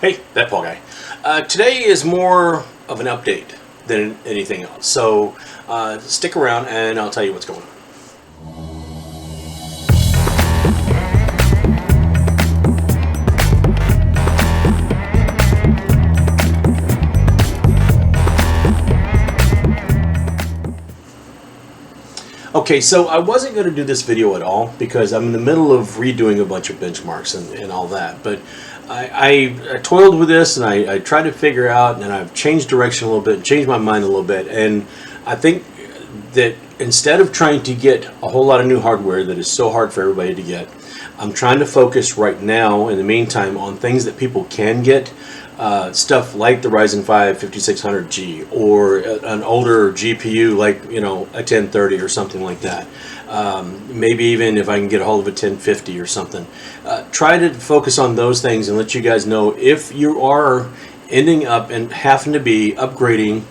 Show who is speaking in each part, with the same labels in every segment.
Speaker 1: Hey, ThatPaulGuy. Today is more of an update than anything else. So stick around and I'll tell you what's going on. Okay, so I wasn't going to do this video at all because I'm in the middle of redoing a bunch of benchmarks and all that. But I toiled with this and I tried to figure out, and I've changed direction a little bit, changed my mind a little bit. And I think that instead of trying to get a whole lot of new hardware that is so hard for everybody to get, I'm trying to focus right now, in the meantime, on things that people can get. Stuff like the Ryzen 5 5600G or an older GPU like, you know, a 1030 or something like that. Maybe even if I can get a hold of a 1050 or something. Try to focus on those things and let you guys know if you are ending up and having to be upgrading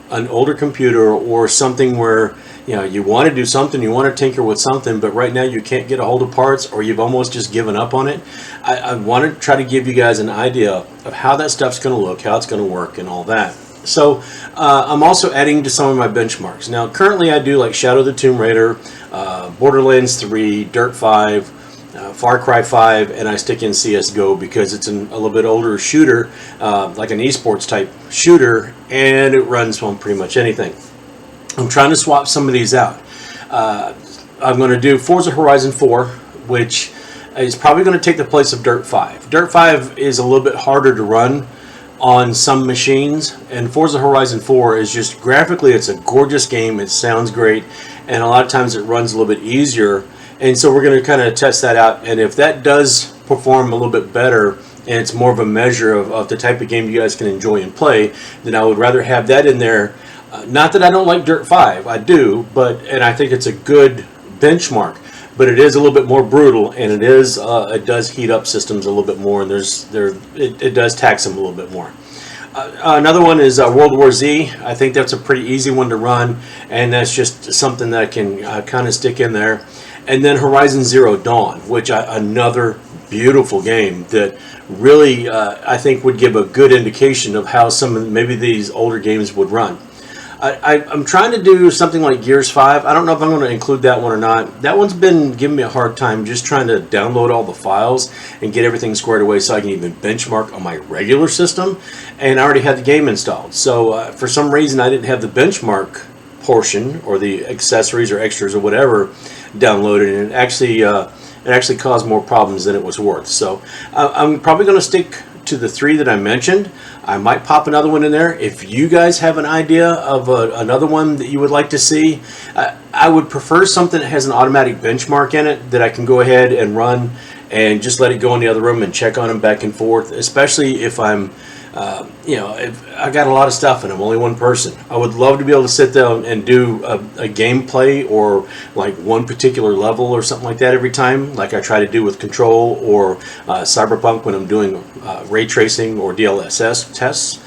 Speaker 1: an older computer or something where, you know, you want to do something, you want to tinker with something, but right now you can't get a hold of parts or you've almost just given up on it. I want to try to give you guys an idea of how that stuff's going to look, how it's going to work, and all that. So I'm also adding to some of my benchmarks. Now currently I do like Shadow of the Tomb Raider, Borderlands 3, Dirt 5, Far Cry 5, and I stick in CSGO because it's a little bit older shooter, like an esports type shooter, and it runs on pretty much anything. I'm trying to swap some of these out. I'm going to do Forza Horizon 4, which is probably going to take the place of Dirt 5. Dirt 5 is a little bit harder to run on some machines, and Forza Horizon 4 is just graphically, it's a gorgeous game, it sounds great, and a lot of times it runs a little bit easier. And so we're going to kind of test that out, and if that does perform a little bit better and it's more of a measure of the type of game you guys can enjoy and play, then I would rather have that in there. Not that I don't like Dirt 5, I do, and I think it's a good benchmark, but it is a little bit more brutal, and it does heat up systems a little bit more, and it does tax them a little bit more. Another one is World War Z. I think that's a pretty easy one to run, and that's just something that I can kind of stick in there. And then Horizon Zero Dawn, which another beautiful game that really I think would give a good indication of how maybe these older games would run. I'm trying to do something like Gears 5. I don't know if I'm going to include that one or not. That one's been giving me a hard time just trying to download all the files and get everything squared away so I can even benchmark on my regular system. And I already had the game installed. So for some reason I didn't have the benchmark portion or the accessories or extras or whatever downloaded, and it actually caused more problems than it was worth. So I'm probably going to stick to the three that I mentioned. I might pop another one in there. If you guys have an idea of another one that you would like to see, I would prefer something that has an automatic benchmark in it that I can go ahead and run and just let it go in the other room and check on them back and forth, especially if I'm if I got a lot of stuff and I'm only one person. I would love to be able to sit down and do a gameplay or like one particular level or something like that every time, like I try to do with Control or Cyberpunk when I'm doing ray tracing or DLSS tests.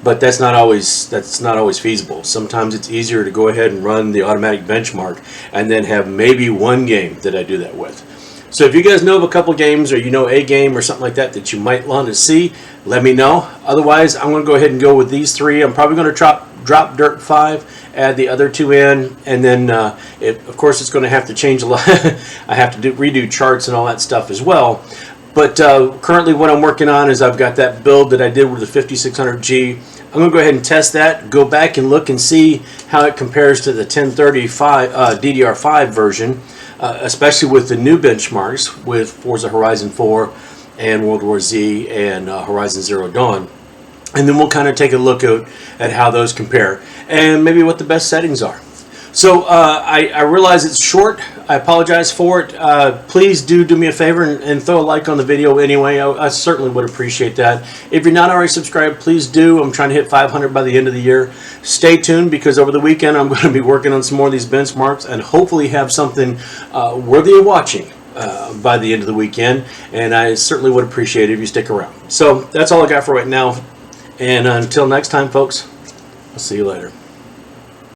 Speaker 1: But that's not always feasible. Sometimes it's easier to go ahead and run the automatic benchmark and then have maybe one game that I do that with. So if you guys know of a couple games, or you know a game or something like that you might want to see, let me know. Otherwise, I'm going to go ahead and go with these three. I'm probably going to drop Dirt 5, add the other two in, and then of course it's going to have to change a lot. I have to redo charts and all that stuff as well. But currently what I'm working on is I've got that build that I did with the 5600G. I'm going to go ahead and test that, go back and look and see how it compares to the 1035 DDR5 version. Especially with the new benchmarks with Forza Horizon 4 and World War Z and Horizon Zero Dawn. And then we'll kind of take a look at how those compare and maybe what the best settings are. So I realize it's short. I apologize for it. Please do me a favor and throw a like on the video anyway. I certainly would appreciate that. If you're not already subscribed, please do. I'm trying to hit 500 by the end of the year. Stay tuned because over the weekend I'm going to be working on some more of these benchmarks and hopefully have something worthy of watching by the end of the weekend. And I certainly would appreciate it if you stick around. So that's all I got for right now. And until next time, folks, I'll see you later.